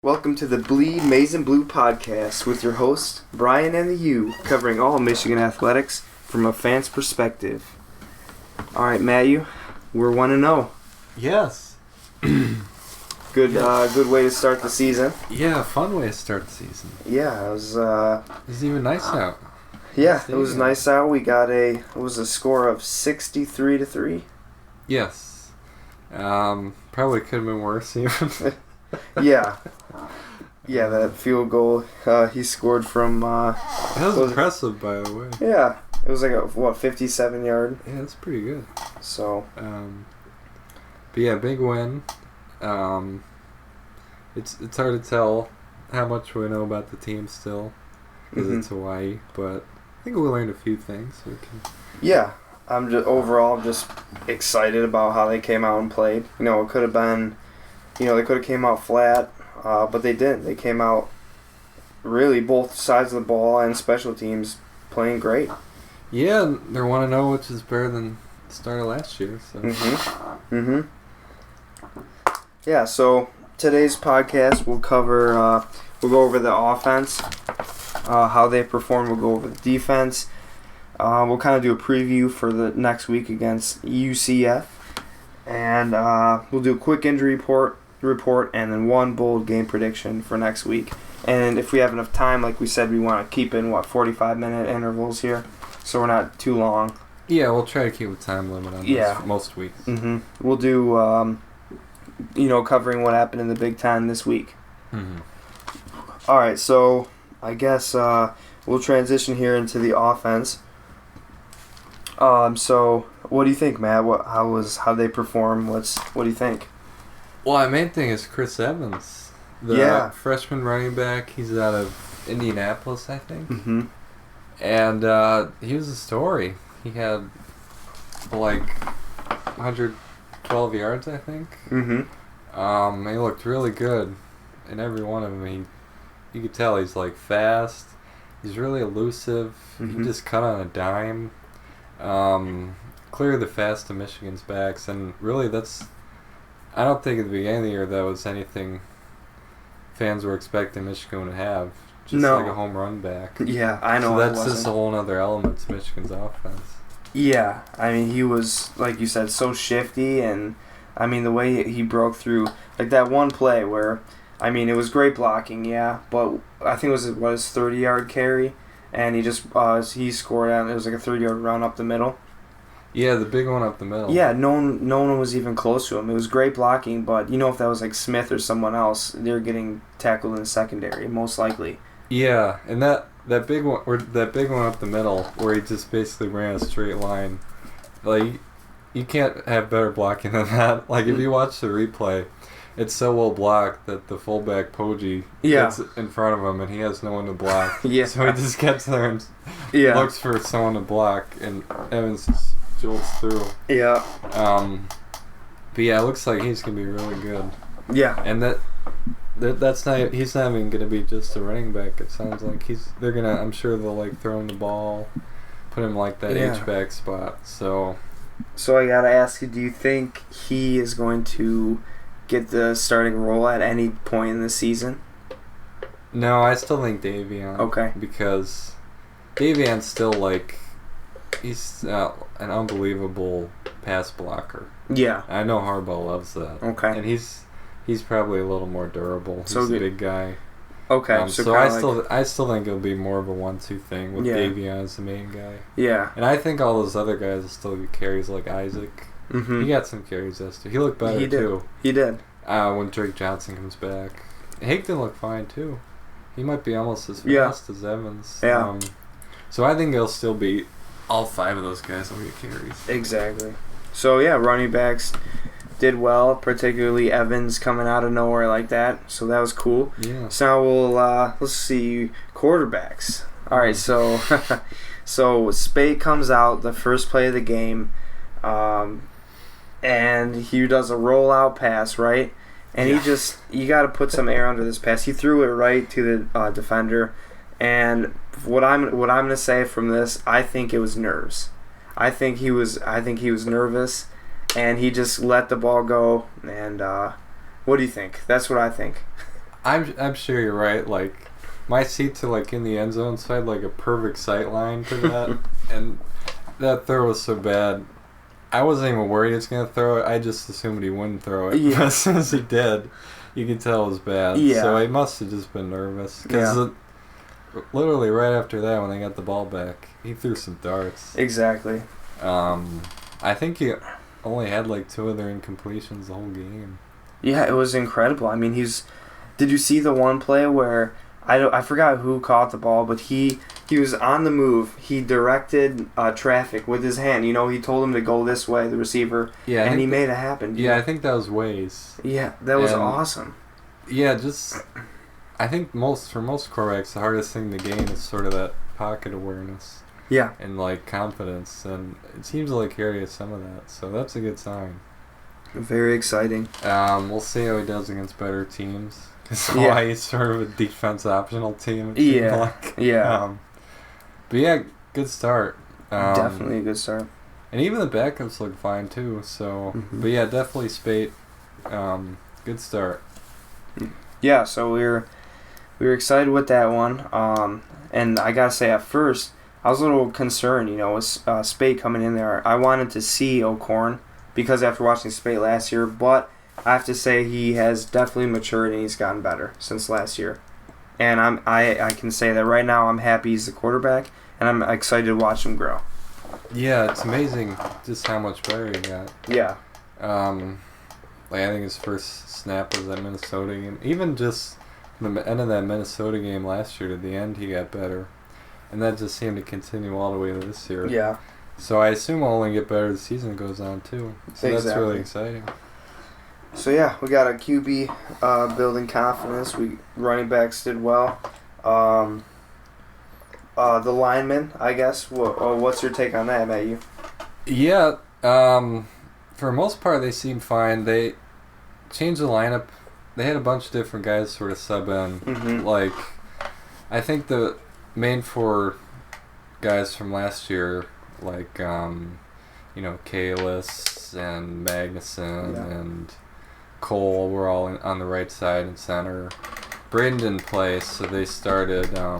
Welcome to the Bleed Maize and Blue podcast with your host, Brian and the U, covering all Michigan athletics from a fan's perspective. All right, Matthew, we're 1-0. Yes. Good way to start the season. Yeah, fun way to start the season. Yeah, it was. It was even nice out. Yeah, it was nice out. We got a score of 63-3. Yes. Probably could have been worse even. Yeah, that field goal he scored from. That was impressive, by the way. Yeah, it was like a 57-yard. Yeah, that's pretty good. So. But yeah, big win. It's hard to tell how much we know about the team still because it's Hawaii, but I think we learned a few things. Yeah, I'm just excited about how they came out and played. It could have been. They could have came out flat, but they didn't. They came out really both sides of the ball and special teams playing great. Yeah, they're 1-0, which is better than the start of last year. So. Yeah, so today's podcast we'll go over the offense, how they perform. We'll go over the defense. We'll kind of do a preview for the next week against UCF. And we'll do a quick injury report and then one bold game prediction for next week. And if we have enough time, like we said, we want to keep in 45-minute intervals here, so we're not too long. Yeah, we'll try to keep a time limit on this most weeks. We'll do covering what happened in the Big Ten this week. All right, so I guess we'll transition here into the offense. So what do you think, Matt? How they perform? What do you think? Well, my main thing is Chris Evans, the freshman running back. He's out of Indianapolis, I think. And he was a story. He had like 112 yards, I think. He looked really good in every one of them. You could tell he's like fast. He's really elusive. He just cut on a dime. Clear the fast of Michigan's backs, and really I don't think at the beginning of the year that was anything fans were expecting Michigan to have. Just like a home run back. Yeah, I know. So that's just a whole other element to Michigan's offense. Yeah, I mean, he was, like you said, so shifty, and I mean, the way he broke through, like that one play where, I mean, it was great blocking, but I think it was 30-yard carry, and he just he scored out. It was like a 30-yard run up the middle. Yeah, the big one up the middle. Yeah, no one was even close to him. It was great blocking, but if that was like Smith or someone else, they're getting tackled in the secondary, most likely. Yeah, and that big one up the middle where he just basically ran a straight line, like you can't have better blocking than that. Like if you watch the replay, it's so well blocked that the fullback Poggi gets in front of him and he has no one to block. So he just gets there and looks for someone to block, and Evans just jolts through. But yeah, it looks like he's gonna be really good. Yeah, and he's not even gonna be just a running back. It sounds like I'm sure they'll like throw him the ball, put him like that H-back spot. So I gotta ask you, do you think he is going to get the starting role at any point in the season? No, I still think Davion. Okay. Because Davion's still he's an unbelievable pass blocker. Yeah. I know Harbaugh loves that. Okay. And he's probably a little more durable. He's a big guy. Okay. So I still think it'll be more of a 1-2 thing with Davion as the main guy. Yeah. And I think all those other guys will still get carries, like Isaac. He got some carries yesterday. He looked better too. He did. When Drake Johnson comes back, Higdon looked fine too. He might be almost as fast as Evans. Yeah. So I think it'll still be all 5 of those guys will get carries. Exactly. So running backs did well, particularly Evans coming out of nowhere like that. So that was cool. Yeah. So now we'll let's see quarterbacks. All right. So so Spate comes out the first play of the game, and he does a rollout pass, right? And you got to put some air under this pass. He threw it right to the defender. And what I'm gonna say from this, I think it was nerves. I think he was nervous, and he just let the ball go. And what do you think? That's what I think. I'm sure you're right. Like, my seats are like in the end zone, so I had like a perfect sight line to that, and that throw was so bad. I wasn't even worried he was gonna throw it. I just assumed he wouldn't throw it. Yeah. As soon as he did, you could tell it was bad. Yeah. So he must have just been nervous. Because literally right after that, when they got the ball back, he threw some darts. Exactly. I think he only had like 2 other incompletions the whole game. Yeah, it was incredible. I mean, did you see the one play where I forgot who caught the ball, but he was on the move. He directed traffic with his hand. You know, he told him to go this way, the receiver, and he made it happen. Yeah, I think that was Waze. Yeah, that was awesome. Yeah, I think for most quarterbacks, the hardest thing to gain is sort of that pocket awareness. Yeah. And like confidence, and it seems like Harry has some of that, so that's a good sign. Very exciting. We'll see how he does against better teams. Because why he's sort of a defense optional team. Yeah. Yeah. But yeah, good start. Definitely a good start. And even the backups look fine too. So, but yeah, definitely Spate. Good start. Yeah. So we were excited with that one. And I gotta say, at first I was a little concerned. You know, with Spate coming in there, I wanted to see O'Corn because after watching Spate last year, but I have to say he has definitely matured and he's gotten better since last year. And I can say that right now I'm happy he's the quarterback and I'm excited to watch him grow. Yeah, it's amazing just how much better he got. Yeah. Like I think his first snap was that Minnesota game. Even just the end of that Minnesota game last year to the end, he got better. And that just seemed to continue all the way to this year. Yeah. So I assume he'll only get better as the season goes on too. So that's really exciting. So yeah, we got a QB building confidence. Running backs did well. The linemen, I guess. What's your take on that, Matthew? Yeah, for the most part they seem fine. They changed the lineup. They had a bunch of different guys sort of sub in. Mm-hmm. Like, I think the main 4 guys from last year, like Kalis and Magnuson and Cole were all on the right side and center. Braden didn't play, so they started, I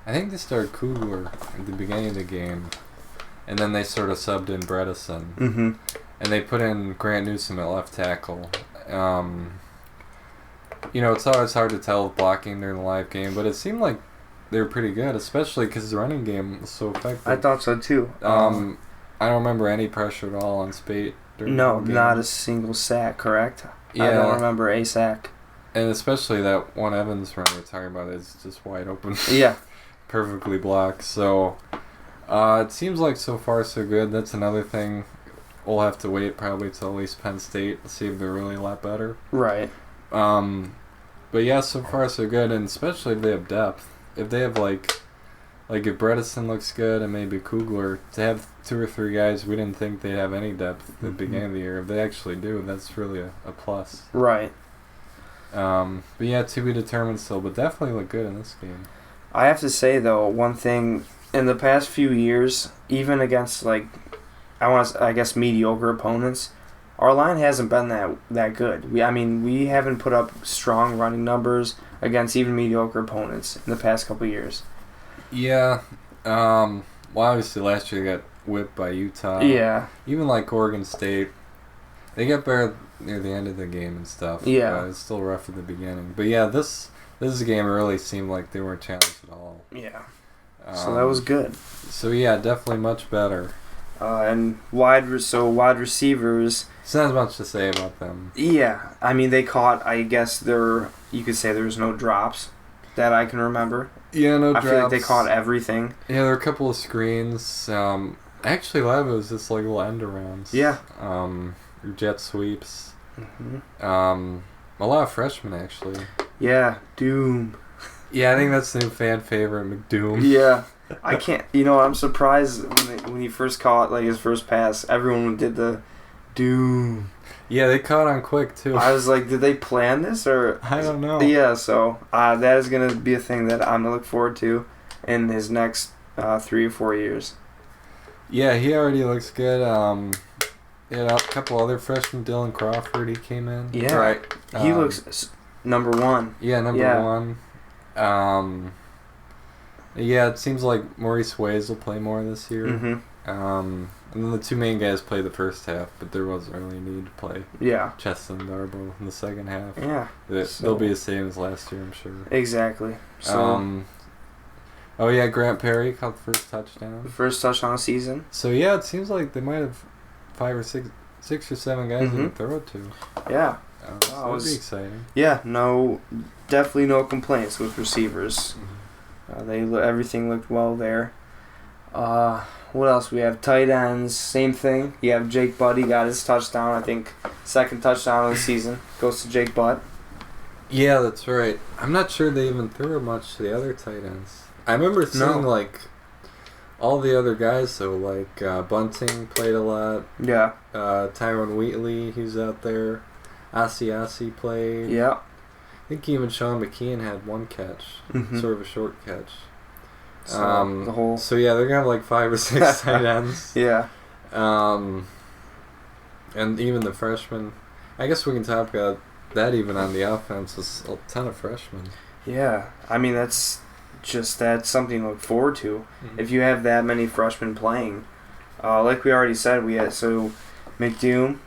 think they started Kugler at the beginning of the game, and then they sort of subbed in Bredesen. Mm-hmm. And they put in Grant Newsom at left tackle. It's always hard to tell with blocking during the live game, but it seemed like they were pretty good, especially because the running game was so effective. I thought so too. I don't remember any pressure at all on Spate. No, not a single sack, correct? Yeah. I don't remember a sack. And especially that one Evans run we're talking about is just wide open. Yeah. Perfectly blocked. So, it seems like so far so good. That's another thing. We'll have to wait probably till at least Penn State to see if they're really a lot better. Right. But yeah, so far so good, and especially if they have depth. If they have like if Bredesen looks good and maybe Kugler, to have 2 or 3 guys we didn't think they'd have any depth at the beginning of the year. If they actually do, that's really a plus. Right. But yeah, to be determined still, but definitely look good in this game. I have to say though, one thing in the past few years, even against I guess mediocre opponents, our line hasn't been that good. We haven't put up strong running numbers against even mediocre opponents in the past couple of years. Yeah. Well, obviously last year they got whipped by Utah. Yeah. Even like Oregon State, they got better near the end of the game and stuff. Yeah. But it's still rough at the beginning. But yeah, this game really seemed like they weren't challenged at all. Yeah. So that was good. So yeah, definitely much better. And wide receivers. It's not much to say about them. Yeah, they caught. I guess you could say there was no drops that I can remember. Yeah, no drops. I feel like they caught everything. Yeah, there were a couple of screens. Actually, a lot of it was just like little end arounds. Yeah. Jet sweeps. Mm-hmm. A lot of freshmen actually. Yeah, Doom. Yeah, I think that's the new fan favorite, McDoom. Yeah. I can't. I'm surprised when he first caught his first pass. Everyone did the Doom. Yeah, they caught on quick too. I was like, did they plan this or? I don't know. Yeah, so that is gonna be a thing that I'm gonna look forward to in his next 3 or 4 years. Yeah, he already looks good. A couple other freshmen, Dylan Crawford, he came in. Yeah, right. He looks Number one. Yeah, number one. Yeah, it seems like Maurice Ways will play more this year. Mm-hmm. And then the two main guys played the first half, but there wasn't really a need to play Cheston and Darbo in the second half. Yeah. They'll be the same as last year, I'm sure. Exactly. So, oh, yeah, Grant Perry caught the first touchdown. First touchdown of the season. So, yeah, it seems like they might have 5 or 6 or 7 guys they can throw it to. Yeah. So that would be exciting. Yeah, definitely no complaints with receivers. Everything looked well there. What else? We have tight ends, same thing. You have Jake Butt, he got his touchdown, I think, second touchdown of the season. Goes to Jake Butt. Yeah, that's right. I'm not sure they even threw much to the other tight ends. I remember seeing, all the other guys, though, Bunting played a lot. Yeah. Tyrone Wheatley, he's out there. Asiasi played. Yeah. I think even Sean McKeon had one catch, sort of a short catch. So yeah, they're gonna have 5 or 6 tight ends. Yeah. And even the freshmen. I guess we can talk about that even on the offense. There's a ton of freshmen. Yeah, I mean that's something to look forward to. If you have that many freshmen playing, like we already said, we had McDoom,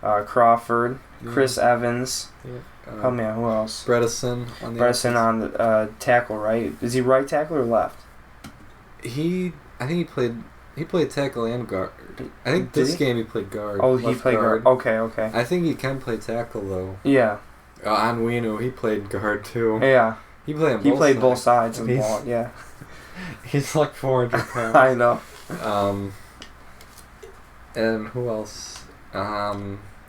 Crawford, Chris Evans. Yeah. Oh man, who else? Bredesen on the tackle, right? Is he right tackle or left? I think he played tackle and guard. I think this game he played guard. Oh, he played guard. Okay. I think he can play tackle though. Yeah. Anwinu, he played guard too. Yeah. He played both sides of the ball. Yeah. He's 400 pounds. I know. And who else? Tight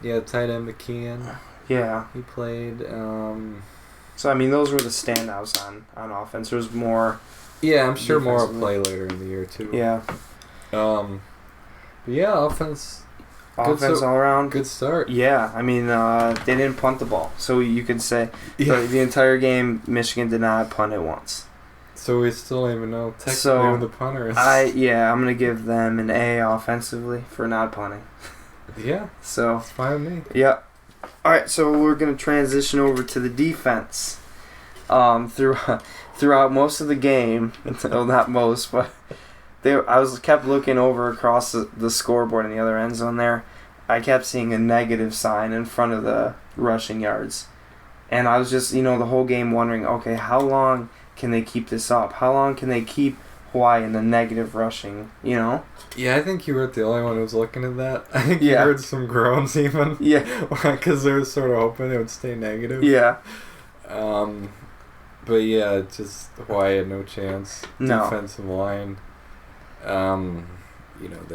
end McKeon. Yeah. He played. So, I mean, those were the standouts on offense. There was more. Yeah, I'm sure more will play later in the year, too. Yeah. But yeah, offense. Offense all around. Good start. Yeah. I mean, they didn't punt the ball. So, you could say the entire game, Michigan did not punt it once. So, we still don't even know technically who the punter is. I'm going to give them an A offensively for not punting. Yeah. So. It's fine with me. Yeah. All right, so we're going to transition over to the defense. Throughout most of the game, well, not most, but kept looking over across the scoreboard in the other end zone there. I kept seeing a negative sign in front of the rushing yards. And I was just, the whole game wondering, okay, how long can they keep this up? How long can they keep Hawaii in the negative rushing, Yeah, I think you weren't the only one who was looking at that. I think you heard some groans even. Yeah. Because they were sort of hoping it would stay negative. Yeah. But yeah, just Hawaii had no chance. No. Defensive line. They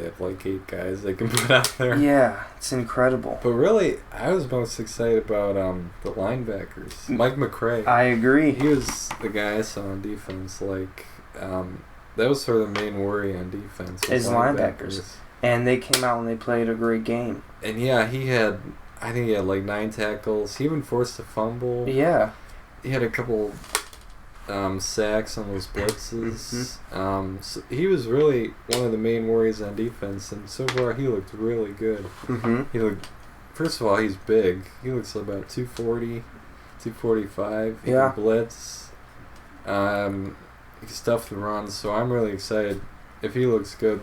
have 8 guys they can put out there. Yeah, it's incredible. But really, I was most excited about the linebackers. Mike McCray. I agree. He was the guy I saw on defense. That was sort of the main worry on defense. His linebackers. And they came out and they played a great game. And yeah, I think he had 9 tackles. He even forced a fumble. Yeah. He had a couple sacks on those blitzes. So he was really one of the main worries on defense, and so far he looked really good. First of all, he's big. He looks about 240, 245. He can blitz. He can stuff the runs, so I'm really excited. If he looks good,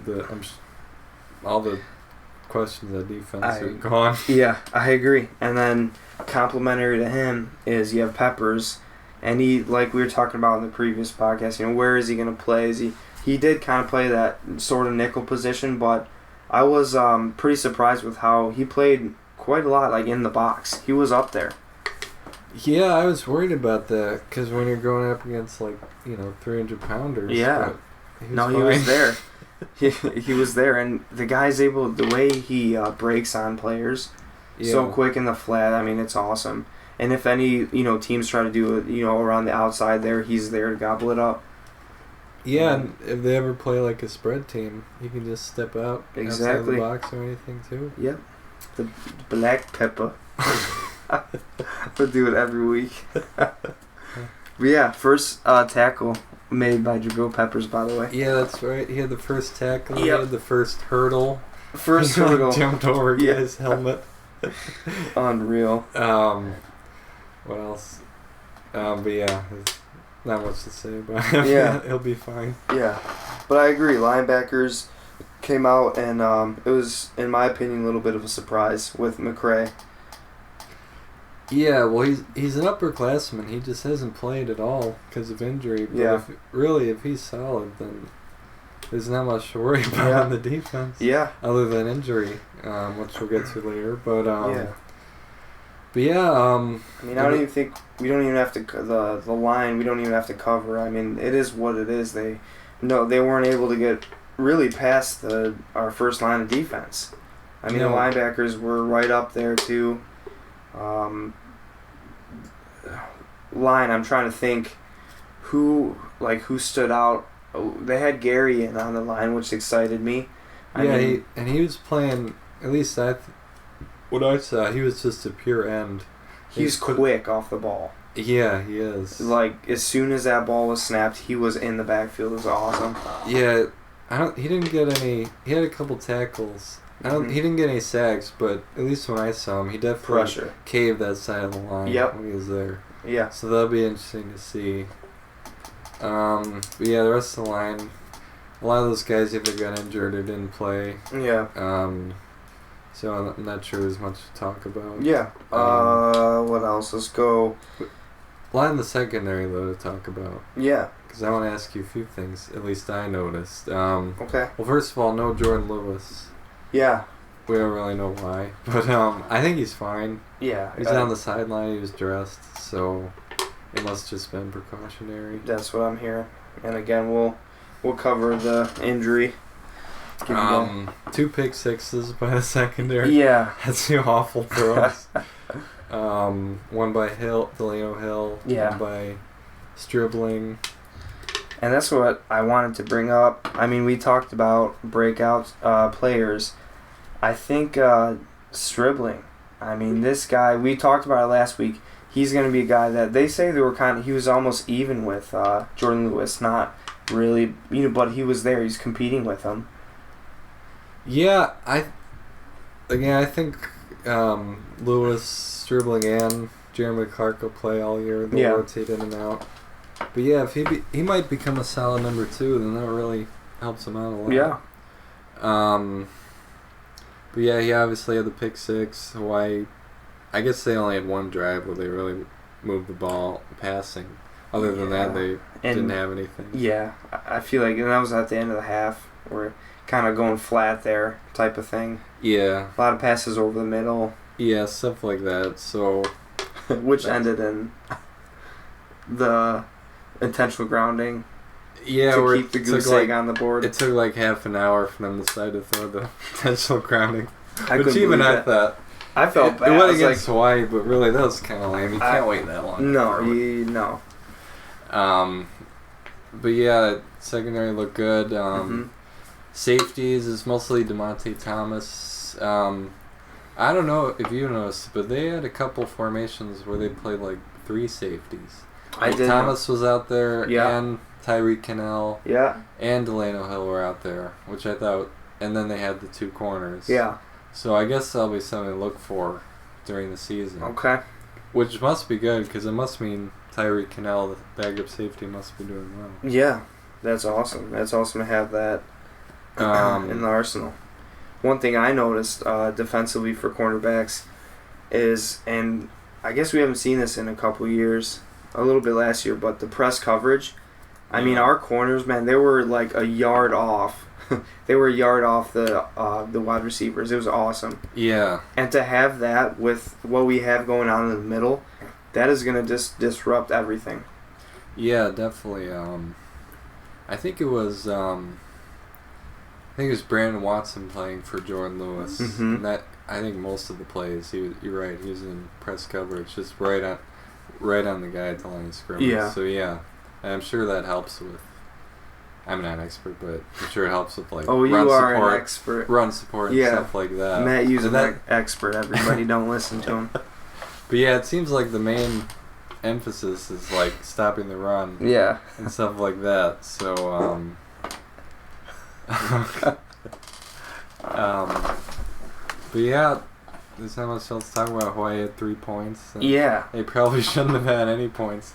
all the questions of defense are gone. Yeah, I agree. And then complimentary to him is you have Peppers. And he, like we were talking about in the previous podcast, where is he going to play? He did kind of play that sort of nickel position, but I was pretty surprised with how he played quite a lot, in the box. He was up there. Yeah, I was worried about that, because when you're going up against, 300-pounders. Yeah. He was there. he was there, and the guy's able, the way he breaks on players so quick in the flat, I mean, it's awesome. And if any, teams try to do it, around the outside there, he's there to gobble it up. Yeah, and if they ever play a spread team, he can just step out outside the box or anything too. Yep. The black pepper. We'll do it every week. But yeah, first tackle made by Jabril Peppers, by the way. Yeah, that's right. He had the first tackle. Yep. He had the first hurdle. First hurdle. Jumped over his helmet. Unreal. What else? But yeah, there's not much to say about him. Yeah. He'll be fine. Yeah, but I agree. Linebackers came out, and it was, in my opinion, a little bit of a surprise with McCray. Yeah, well, he's an upperclassman. He just hasn't played at all because of injury. But Yeah. if he's solid, then there's not much to worry about on the defense. Yeah. Other than injury, which we'll get to later. But Yeah. But yeah. I mean, I don't even think we don't even have to the line. We don't even have to cover. I mean, it is what it is. They weren't able to get really past our first line of defense. I mean, the linebackers were right up there too. Line, I'm trying to think who stood out. They had Gary in on the line, which excited me. He was playing, at least what I saw, he was just a pure end. He's quick off the ball. Yeah, he is. Like, as soon as that ball was snapped, he was in the backfield. It was awesome. Yeah, he didn't get any. He had a couple tackles. He didn't get any sacks, but at least when I saw him, he definitely caved that side of the line when he was there. Yeah. So that'll be interesting to see. But yeah, the rest of the line, a lot of those guys either got injured or didn't play. Yeah. So I'm not sure there's much to talk about. Yeah. What else? Let's go. A lot in the secondary, though, to talk about. Yeah. Because I want to ask you a few things, at least I noticed. Okay. Well, first of all, no Jordan Lewis. Yeah. We don't really know why. But I think he's fine. Yeah. He's on the sideline. He was dressed, so it must have just been precautionary. That's what I'm hearing. And again, we'll cover the injury. 2 pick sixes by the secondary. Yeah. That's too awful for us. One by Delano Hill. Yeah. One by Stribling. And that's what I wanted to bring up. I mean, we talked about breakout players. I think Stribling. I mean, this guy, we talked about it last week. He's going to be a guy that they say he was almost even with Jordan Lewis. Not really, but he was there. He's competing with him. Yeah, I think Lewis, Stribling, and Jeremy Clark will play all year. They'll rotate in and out. But yeah, if he might become a solid number 2, then that really helps him out a lot. Yeah. But yeah, he obviously had the pick 6. Hawaii, I guess they only had one drive where they really moved the ball passing. Other than that, they didn't have anything. Yeah, I feel like, and that was at the end of the half, where kind of going flat there type of thing. Yeah. A lot of passes over the middle. Yeah, stuff like that. So, which ended in the intentional grounding. Yeah, to keep the goose egg on the board. It took like half an hour for them to decide to throw the intentional grounding. Which even I thought. I felt bad. It went against Hawaii, but really that was kind of lame. You can't wait that long. No. But yeah, secondary looked good. Safeties is mostly DeMonte Thomas. I don't know if you noticed, but they had a couple formations where they played like 3 safeties. Thomas was out there, and Tyreek Cannell, and Delano Hill were out there, which I thought, and then they had the 2 corners. Yeah. So I guess that'll be something to look for during the season. Okay. Which must be good, because it must mean Tyreek Cannell, the backup safety, must be doing well. Yeah, that's awesome. That's awesome to have that in the arsenal. One thing I noticed defensively for cornerbacks is, and I guess we haven't seen this in a couple years, a little bit last year, but the press coverage. I mean, our corners, man, they were like a yard off. They were a yard off the wide receivers. It was awesome. Yeah. And to have that with what we have going on in the middle, that is going to just disrupt everything. Yeah, definitely. I think it was Brandon Watson playing for Jordan Lewis. Mm-hmm. And that, I think most of the plays, you're right, he was in press coverage, just right on the guy at the line of scrimmage. Yeah. So yeah, and I'm sure that helps with. I'm not an expert, but I'm sure it helps with like run support, an expert. Run support, and stuff like that. Matt Hughes is an expert. Everybody don't listen to him. But yeah, it seems like the main emphasis is like stopping the run. Yeah. And stuff like that. So but yeah, there's not much else to talk about. Hawaii had 3 points. And Yeah. They probably shouldn't have had any points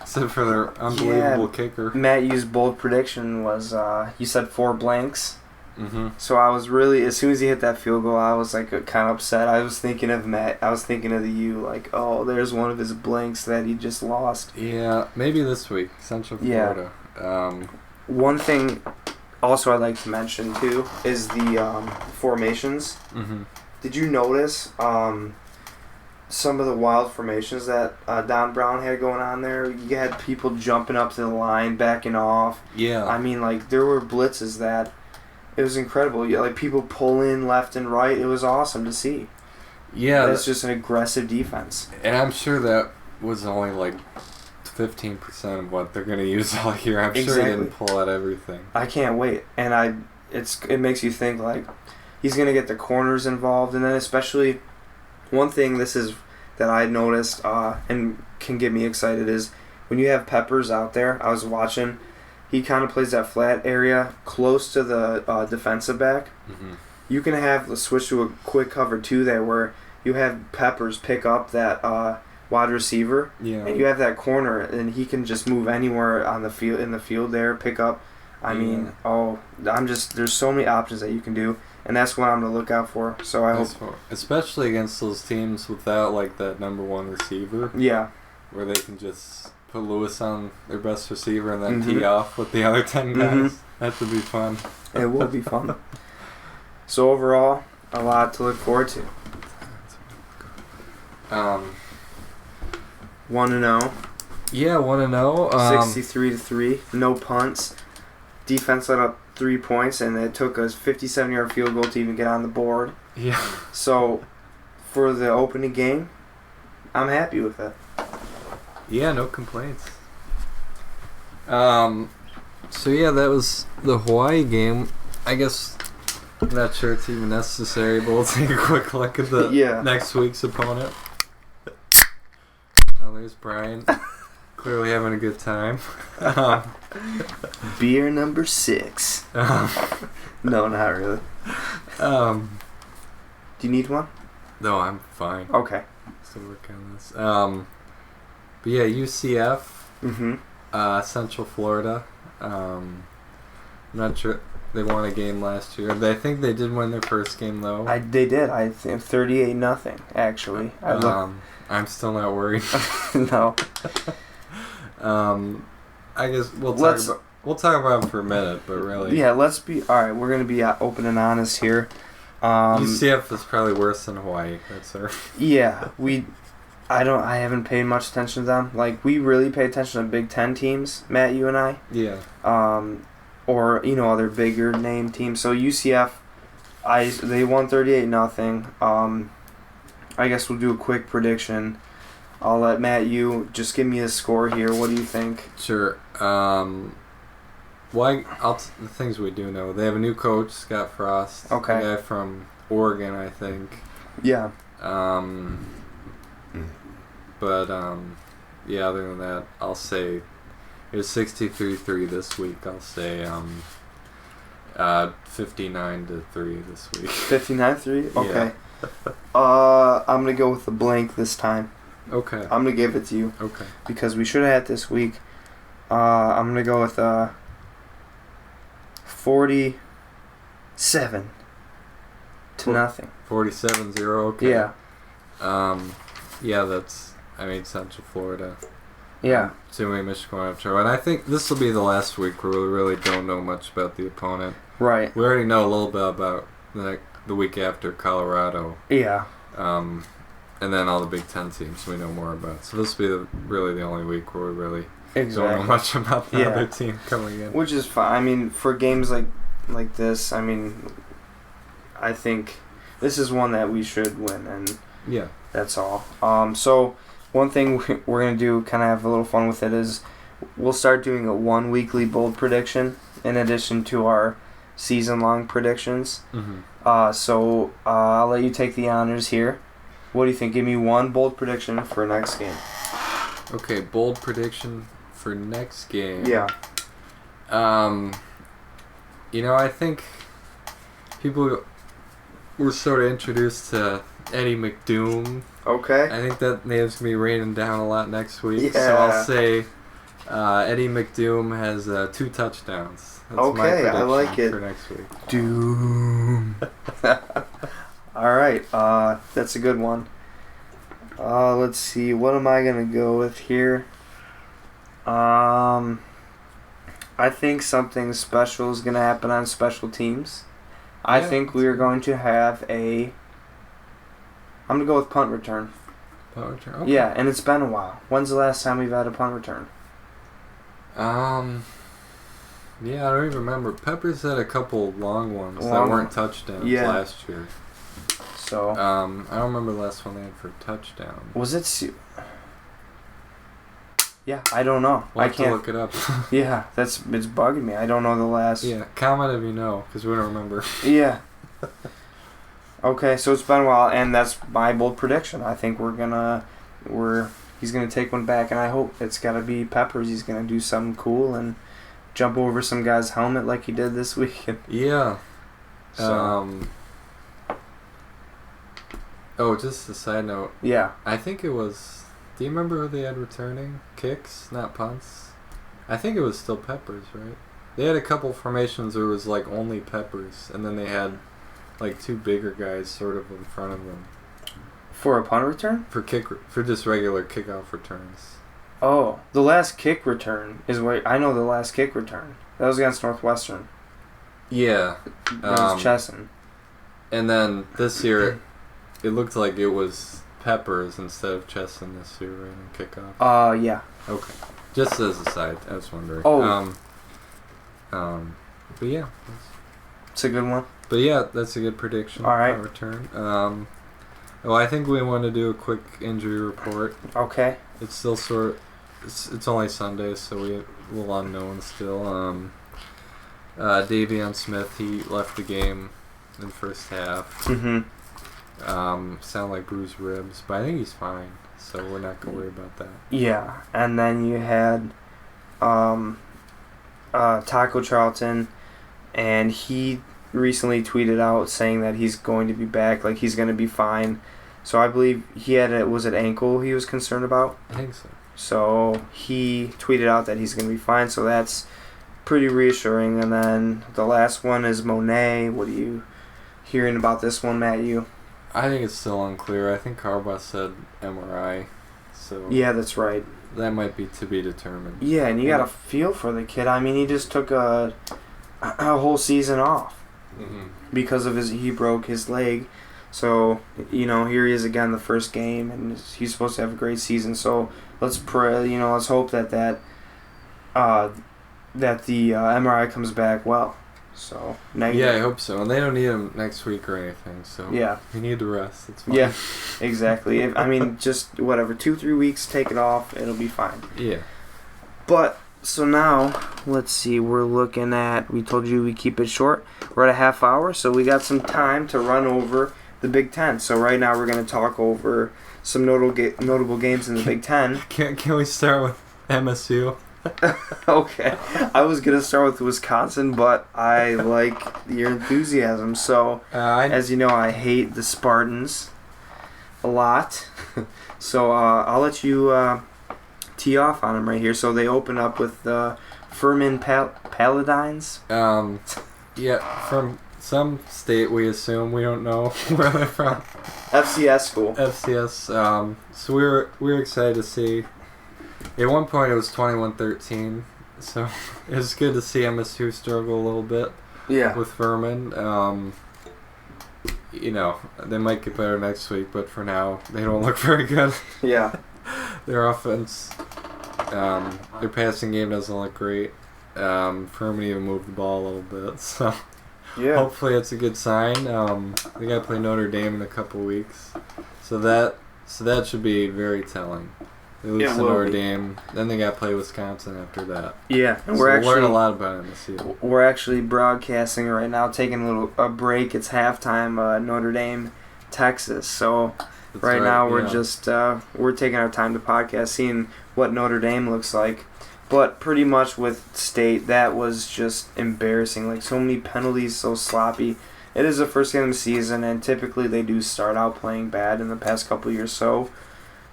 except for their unbelievable kicker. Matt U's bold prediction was, you said 4 blanks. Mm-hmm. So I was really, as soon as he hit that field goal, I was like kind of upset. I was thinking of Matt. I was thinking of the U, like, oh, there's one of his blanks that he just lost. Yeah, maybe this week, Central Florida. One thing also I'd like to mention, too, is the formations. Mm-hmm. Did you notice some of the wild formations that Don Brown had going on there? You had people jumping up to the line, backing off. Yeah. I mean, like, there were blitzes that... It was incredible. Yeah, like, people pull in left and right. It was awesome to see. Yeah. That's just an aggressive defense. And I'm sure that was only like 15% of what they're going to use all year. I'm sure he didn't pull out everything. I can't wait. And it makes you think, like, he's going to get the corners involved. And then especially, one thing that I noticed and can get me excited is when you have Peppers out there, I was watching... He kind of plays that flat area close to the defensive back. Mm-hmm. You can have the switch to a quick cover too there where you have Peppers pick up that wide receiver. Yeah. And you have that corner and he can just move anywhere on the field in the field there, pick up. I mean, there's so many options that you can do, and that's what I'm going to look out for. So I hope, especially against those teams without like that number 1 receiver. Yeah. Where they can just put Lewis on their best receiver and then tee off with the other 10 guys. Mm-hmm. That would be fun. It will be fun. So overall, a lot to look forward to. 1-0. Yeah, 1-0. 63-3. No punts. Defense let up 3 points, and it took us 57-yard field goal to even get on the board. Yeah. So, for the opening game, I'm happy with it. Yeah, no complaints. So yeah, that was the Hawaii game. I guess I'm not sure it's even necessary, but we'll take a quick look at the next week's opponent. Oh, there's Brian. Clearly having a good time. Beer number 6. No, not really. Do you need one? No, I'm fine. Okay. Still working on this. But yeah, UCF, Central Florida. I'm not sure. They won a game last year. I think they did win their first game, though. They did. I think 38-0, actually. I'm still not worried. No. I guess we'll talk about it for a minute, but really. Yeah, let's be... All right, we're going to be open and honest here. UCF is probably worse than Hawaii. That's her. Yeah, I haven't paid much attention to them. Like, we really pay attention to Big Ten teams, Matt, you and I. Yeah. Or, other bigger name teams. So UCF, they won 38-0. I guess we'll do a quick prediction. I'll let Matt, you just give me a score here. What do you think? Sure. The things we do know. They have a new coach, Scott Frost. Okay. A guy from Oregon, I think. Yeah. Yeah, other than that, I'll say it was 63-3 this week. I'll say 59-3 this week. 59-3? Okay. Yeah. I'm going to go with the blank this time. Okay. I'm going to give it to you. Okay. Because we should have had this week. I'm going to go with 47-0. 47-0, okay. Yeah. Yeah, that's, Central Florida. Yeah. Assuming Michigan won't have trouble. And I think this will be the last week where we really don't know much about the opponent. Right. We already know a little bit about the week after Colorado. Yeah. And then all the Big Ten teams we know more about. So this will be really the only week where we really don't know much about the other team coming in. Which is fine. For games like this, I think this is one that we should win, and that's all. So one thing we're going to do, kind of have a little fun with it, is we'll start doing a 1 weekly bold prediction in addition to our season-long predictions. Mm-hmm. So I'll let you take the honors here. What do you think? Give me one bold prediction for next game. Okay, bold prediction for next game. Yeah. I think people were sort of introduced to Eddie McDoom. Okay. I think that name's going to be raining down a lot next week. Yeah. So I'll say Eddie McDoom has 2 touchdowns. That's my Okay, prediction I like it. for next week. Doom. All right, that's a good one. Let's see, what am I gonna go with here? I think something special is gonna happen on special teams. I think we are going to have I'm gonna go with punt return. Punt return. Okay. Yeah, and it's been a while. When's the last time we've had a punt return? Yeah, I don't even remember. Peppers had a couple long ones that weren't touchdowns last year. So I don't remember the last one they had for touchdown. Was it? Yeah, I don't know. We'll I have can't to look it up. Yeah, it's bugging me. I don't know the last. Yeah, comment if you know, because we don't remember. Yeah. Okay, so it's been a while, and that's my bold prediction. I think he's gonna take one back, and I hope it's gotta be Peppers. He's gonna do something cool and jump over some guy's helmet like he did this weekend. Yeah. So. Oh, just a side note. Yeah. I think it was. Do you remember who they had returning kicks, not punts? I think it was still Peppers, right? They had a couple formations where it was like only Peppers, and then they had like 2 bigger guys sort of in front of them. For a punt return? For just regular kickoff returns. Oh, the last kick return is where I know the last kick return. That was against Northwestern. Yeah. That was Chesson. And then this year, it looked like it was Peppers instead of Chesson this year, right, on kickoff. Yeah. Okay. Just as a side, I was wondering. Oh. But yeah. It's a good one. But yeah, that's a good prediction. All right. Return. I think we want to do a quick injury report. Okay. It's still it's only Sunday, so we're a little unknown still. Davion Smith, he left the game in the first half. Mm-hmm. Sound like bruised ribs, but I think he's fine, so we're not going to worry about that. Yeah, and then you had Taco Charlton, and he recently tweeted out saying that he's going to be back, like he's going to be fine. So I believe he had was it ankle he was concerned about? I think so. So he tweeted out that he's going to be fine, so that's pretty reassuring. And then the last one is Monet. What are you hearing about this one, Matt? I think it's still unclear. I think Harbaugh said MRI, so yeah, that's right. That might be to be determined. Yeah, and you got to feel for the kid. I mean, he just took a whole season off because of he broke his leg. So, here he is again the first game, and he's supposed to have a great season. So let's pray. Let's hope that the MRI comes back well. So negative. Yeah, I hope so. And they don't need him next week or anything. So yeah, we need to rest. It's fine. Yeah, exactly. Just whatever, 2-3 weeks, take it off. It'll be fine. Yeah. But so now let's see. We're looking at. We told you we keep it short. We're at a half hour, so we got some time to run over the Big Ten. So right now we're going to talk over some notable games in the Big Ten. Can we start with MSU? Okay. I was going to start with Wisconsin, but I like your enthusiasm. So, as you know, I hate the Spartans a lot. So I'll let you tee off on them right here. So they open up with Furman Paladines. Yeah, from some state, we assume. We don't know where they're from. FCS school. FCS. So we were excited to see. At one point, it was 21-13, so it was good to see MSU struggle a little bit. Yeah. With Furman. They might get better next week, but for now, they don't look very good. Yeah. Their offense, their passing game doesn't look great. Furman even moved the ball a little bit, so yeah. Hopefully it's a good sign. They got to play Notre Dame in a couple weeks, so that should be very telling. They lose to Notre Dame, then they got to play Wisconsin after that. Yeah, and we'll learn a lot about MSU. We're actually broadcasting right now, taking a break. It's halftime, Notre Dame, Texas. So right now we're just we're taking our time to podcast, seeing what Notre Dame looks like. But pretty much with State, that was just embarrassing. Like so many penalties, so sloppy. it is the first game of the season, and typically they do start out playing bad in the past couple of years, so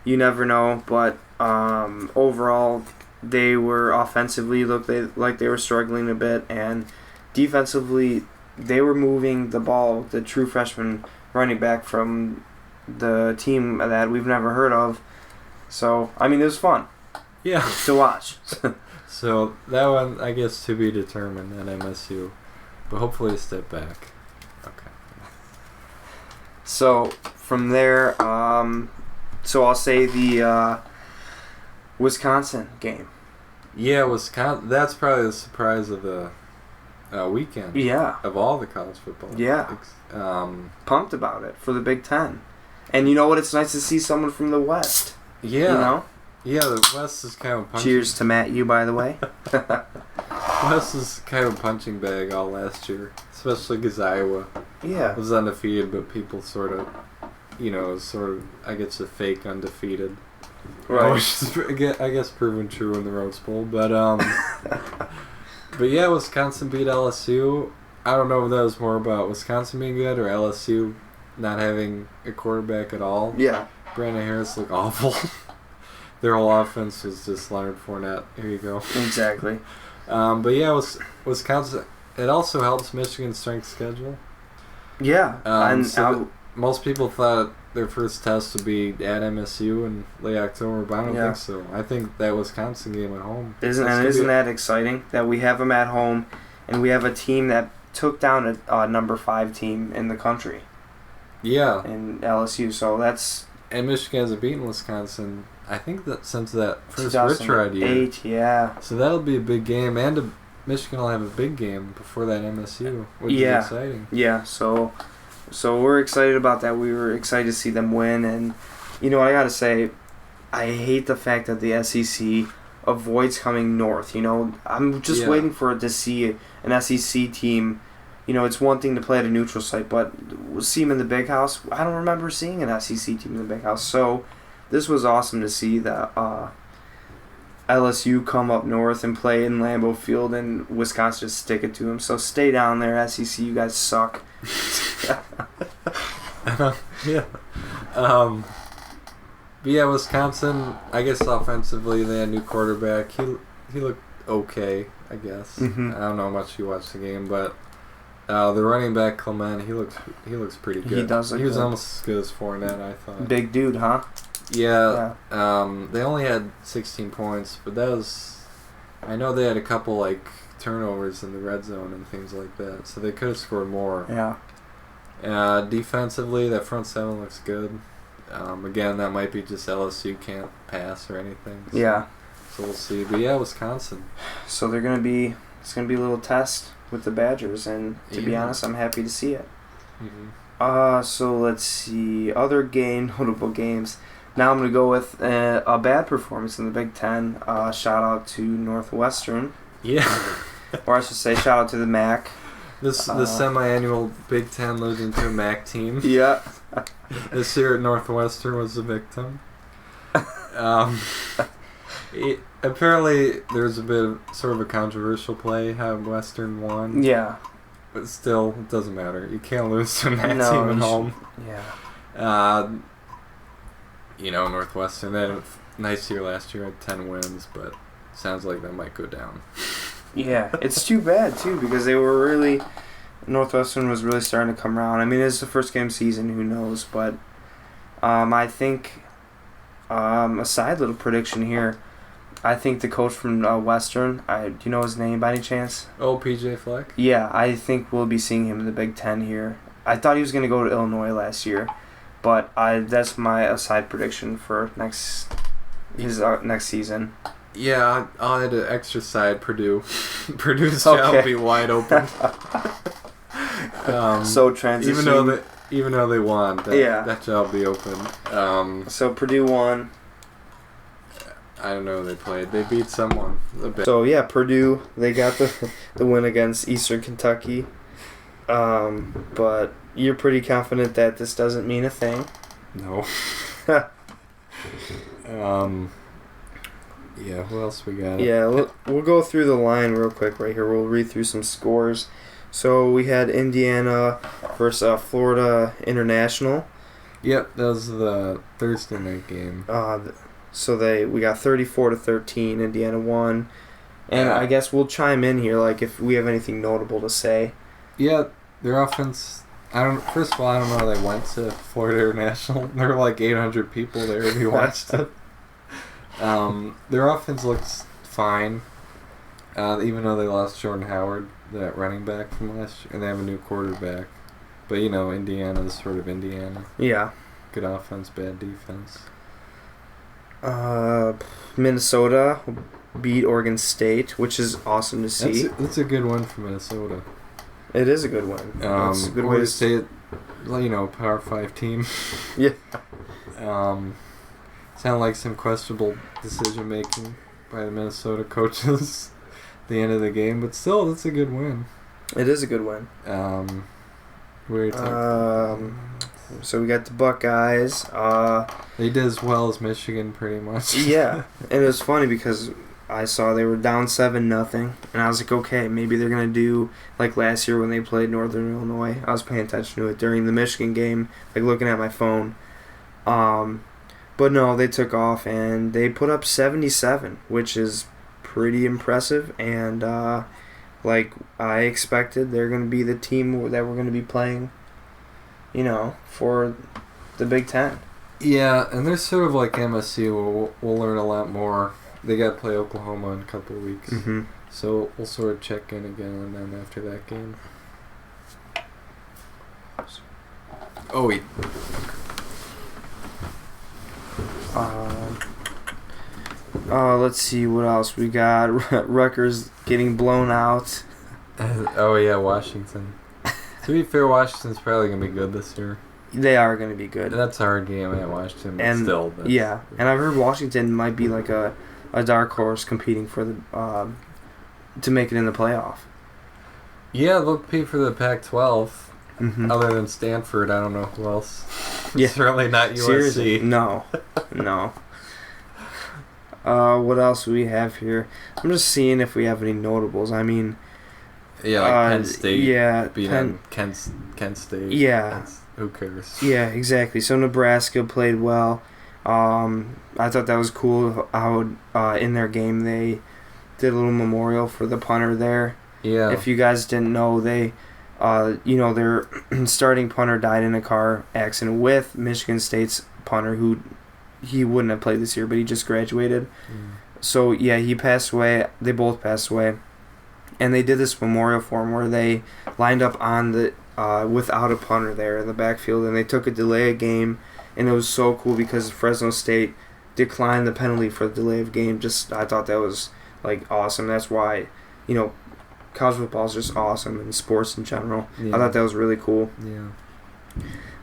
you never know. But overall, they were offensively like they were struggling a bit, and defensively they were moving the ball. The true freshman running back from the team that we've never heard of. So I mean, it was fun. Yeah. To watch. So that one, I guess, to be determined at MSU, but hopefully a step back. Okay. So from there, so I'll say the Wisconsin game. Yeah, Wisconsin. That's probably the surprise of the weekend. Yeah. Of all the college football. Yeah. Pumped about it for the Big Ten. And you know what? It's nice to see someone from the West. Yeah. You know? Yeah, the West is kind of a punching. Cheers to Matt, you, by the way. West is kind of a punching bag all last year, especially because Iowa was undefeated, but people sort of, I guess, a fake undefeated. Right. Which is, I guess, proven true in the Rose Bowl. But, but yeah, Wisconsin beat LSU. I don't know if that was more about Wisconsin being good or LSU not having a quarterback at all. Yeah. Brandon Harris looked awful. Their whole offense was just Leonard Fournette. Here you go. Exactly. But yeah, Wisconsin. It also helps Michigan's strength schedule. Yeah. Most people thought their first test would be at MSU in late October, but I don't think so. I think that Wisconsin game at home. Isn't that exciting that we have them at home, and we have a team that took down a number 5 team in the country. Yeah. In LSU, so that's. And Michigan hasn't beaten Wisconsin, I think, that since that first Rich Rod year. 2008, yeah. So that'll be a big game, and Michigan will have a big game before that MSU, which is exciting. Yeah, so we're excited about that. We were excited to see them win, and you know, I gotta say, I hate the fact that the SEC avoids coming north. You know, I'm just waiting for it to see an SEC team. You know, it's one thing to play at a neutral site, but we'll see them in the Big House. I don't remember seeing an SEC team in the Big House. So this was awesome to see that LSU come up north and play in Lambeau Field, and Wisconsin just stick it to them. So stay down there, SEC. You guys suck. Yeah. But yeah, Wisconsin, I guess offensively, they had a new quarterback. He looked okay, I guess. Mm-hmm. I don't know how much you watched the game, but the running back Clement, he looks pretty good. He does look He was good. almost as good as Fournette, I thought. Big dude, huh? Yeah. They only had 16 points, but that was. I know they had a couple turnovers in the red zone and things like that, so they could have scored more. Yeah. Defensively, that front seven looks good. Again, that might be just LSU can't pass or anything. So, Yeah. So we'll see. But yeah, Wisconsin. So it's gonna be a little test with the Badgers, and to be honest, I'm happy to see it. Mm-hmm. So let's see other notable games. Now I'm gonna go with a bad performance in the Big Ten. Shout out to Northwestern. Yeah. Or I should say, shout out to the MAC. The semi-annual Big Ten losing to a MAC team. Yeah. This year at Northwestern was the victim. Apparently, there was a bit of sort of a controversial play how Western won. Yeah. But still, it doesn't matter. You can't lose to a MAC team at home. Yeah. Northwestern, they had a nice year last year, had 10 wins, but sounds like that might go down. Yeah, it's too bad, too, because Northwestern was really starting to come around. I mean, it's the first game season, who knows, but I think, a side little prediction here, I think the coach from Western, do you know his name by any chance? Oh, PJ Fleck? Yeah, I think we'll be seeing him in the Big Ten here. I thought he was going to go to Illinois last year, but that's my side prediction for his next season. Yeah, I'll add an extra side, Purdue. Purdue's job will be wide open. So transition. Even though they won, that job will be open. So Purdue won. I don't know who they played. They beat someone. So yeah, Purdue, they got the win against Eastern Kentucky. But you're pretty confident that this doesn't mean a thing. No. Yeah, who else we got? Yeah, we'll go through the line real quick right here. We'll read through some scores. So we had Indiana versus Florida International. Yep, that was the Thursday night game. So we got 34-13. Indiana won. And I guess we'll chime in here, like, if we have anything notable to say. Yeah, their offense. First of all, I don't know how they went to Florida International. There were like 800 people there if you watched it. Their offense looks fine, even though they lost Jordan Howard, that running back from last year, and they have a new quarterback. But Indiana is sort of Indiana. Yeah. Good offense, bad defense. Minnesota beat Oregon State, which is awesome to see. That's a good one for Minnesota. It is a good one. It's a good way to say it. Power 5 team. Yeah. Sound like some questionable decision making by the Minnesota coaches at the end of the game, but still, that's a good win. It is a good win. So we got the Buckeyes. They did as well as Michigan, pretty much. Yeah, and it was funny because I saw they were down 7-0, and I was like, okay, maybe they're gonna do like last year when they played Northern Illinois. I was paying attention to it during the Michigan game, like looking at my phone. But no, they took off and they put up 77, which is pretty impressive. And like I expected, they're gonna be the team that we're gonna be playing, for the Big Ten. Yeah, and they're sort of like MSU. We'll learn a lot more. They got to play Oklahoma in a couple of weeks. Mm-hmm. So we'll sort of check in again on them after that game. Let's see what else we got. Rutgers getting blown out. Washington. To be fair, Washington's probably going to be good this year. They are going to be good. That's a hard game at Washington, but still. Yeah, and I've heard Washington might be like a dark horse competing for the to make it in the playoff. Yeah, they'll compete for the Pac-12. Mm-hmm. Other than Stanford, I don't know who else. Yeah. Certainly not USC. Seriously? No. What else do we have here? I'm just seeing if we have any notables. I mean... Yeah, like Penn State. Yeah. Kent State. Yeah. Who cares? Yeah, exactly. So Nebraska played well. I thought that was cool how in their game they did a little memorial for the punter there. Yeah. If you guys didn't know, they... their starting punter died in a car accident with Michigan State's punter, who he wouldn't have played this year, but he just graduated. So, yeah, he passed away. They both passed away. And they did this memorial for him where they lined up on the without a punter there in the backfield, and they took a delay of game, and it was so cool because Fresno State declined the penalty for the delay of game. I thought that was, like, awesome. That's why, college football is just awesome, and sports in general. Yeah. I thought that was really cool. Yeah.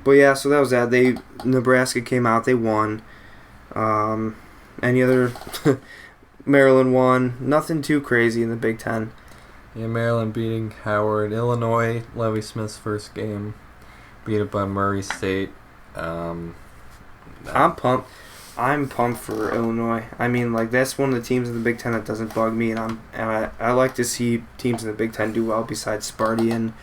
But yeah, so that was that. Nebraska came out, they won. Any other? Maryland won. Nothing too crazy in the Big Ten. Yeah, Maryland beating Howard. Illinois, Lovie Smith's first game, beat up on Murray State. I'm pumped. I'm pumped for Illinois. I mean, like, that's one of the teams in the Big Ten that doesn't bug me, and I like to see teams in the Big Ten do well besides Sparty and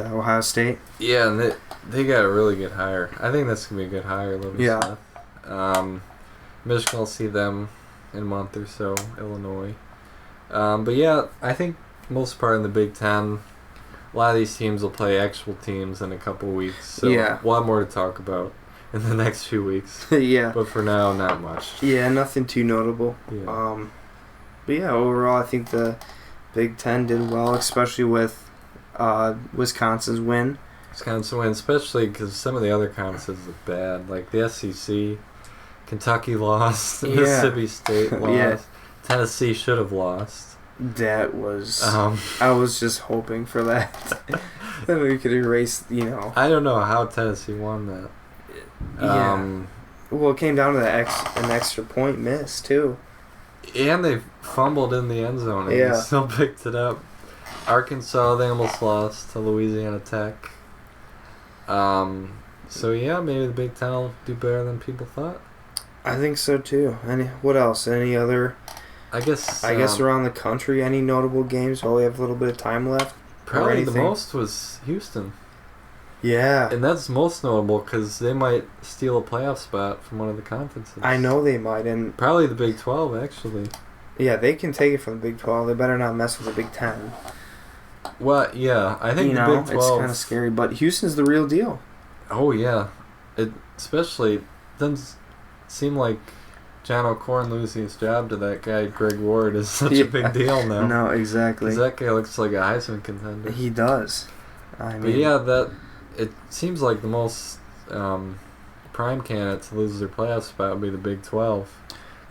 Ohio State. Yeah, and they got a really good hire. I think that's gonna be a good hire, Lovie Smith. Michigan will see them in a month or so. Illinois. But yeah, I think most part in the Big Ten, a lot of these teams will play actual teams in a couple weeks. So we'll have more to talk about in the next few weeks. Yeah. But for now, not much. Yeah, nothing too notable. Yeah. But yeah, overall, I think the Big Ten did well, especially with Wisconsin's win. Wisconsin win, especially because some of the other conferences look bad. Like the SEC, Kentucky lost, Mississippi State lost. Yeah. Tennessee should have lost. That was... I was just hoping for that. That we could erase, I don't know how Tennessee won that. Yeah. Well, it came down to an extra point miss, too. And they fumbled in the end zone, and they still picked it up. Arkansas, they almost lost to Louisiana Tech. So, yeah, maybe the Big Ten will do better than people thought. I think so, too. What else? Any other... I guess around the country, any notable games while we have a little bit of time left? Probably the most was Houston. Yeah. And that's most notable because they might steal a playoff spot from one of the conferences. I know they might. And probably the Big 12, actually. Yeah, they can take it from the Big 12. They better not mess with the Big 10. Well, yeah, I think the Big 12... it's kind of scary, but Houston's the real deal. Oh, yeah. It especially doesn't seem like John O'Corn losing his job to that guy, Greg Ward, is such a big deal now. No, exactly. Because that guy looks like a Heisman contender. He does. But yeah, it seems like the most prime candidate to lose their playoff spot would be the Big 12.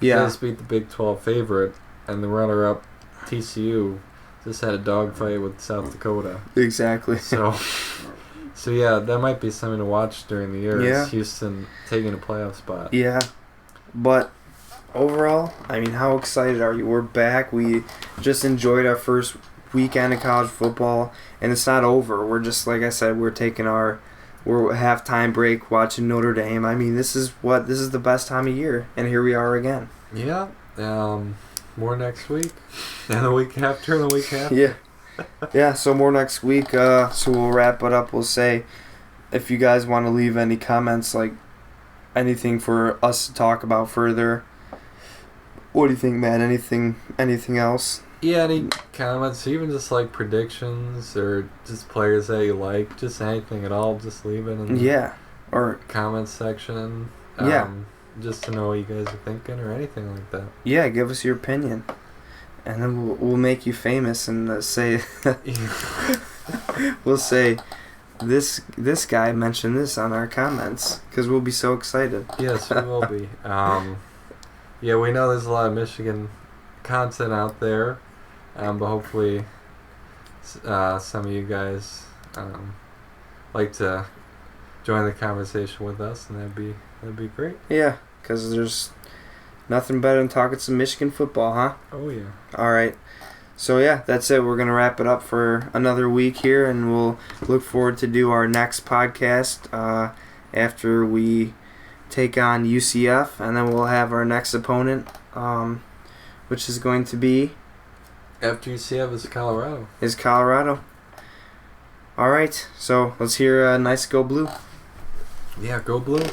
Yeah. They just beat the Big 12 favorite, and the runner-up, TCU, just had a dogfight with South Dakota. Exactly. So yeah, that might be something to watch during the year. Yeah. Is Houston taking a playoff spot. Yeah. But overall, I mean, how excited are you? We're back. We just enjoyed our first weekend of college football, and it's not over. We're just, like I said, we're halftime break watching Notre Dame. I mean, this is the best time of year, and here we are again. Yeah. More next week, and the week after, and the week after. Yeah. Yeah, so more next week. So we'll wrap it up. We'll say, if you guys want to leave any comments, like anything for us to talk about further. What do you think, Matt? Anything else? Yeah, any comments, even just like predictions or just players that you like, just anything at all, just leave it in the or comments section. Just to know what you guys are thinking or anything like that. Yeah, give us your opinion, and then we'll make you famous and say we'll say this guy mentioned this on our comments because we'll be so excited. Yes, we will be. Yeah, we know there's a lot of Michigan content out there, but hopefully some of you guys like to join the conversation with us, and that'd be great. Yeah, because there's nothing better than talking some Michigan football, huh? Oh, yeah. All right. So, yeah, that's it. We're going to wrap it up for another week here, and we'll look forward to do our next podcast after we take on UCF, and then we'll have our next opponent, which is going to be... After UCF is Colorado. All right. So, let's hear Nice Go Blue. Yeah, go Blue.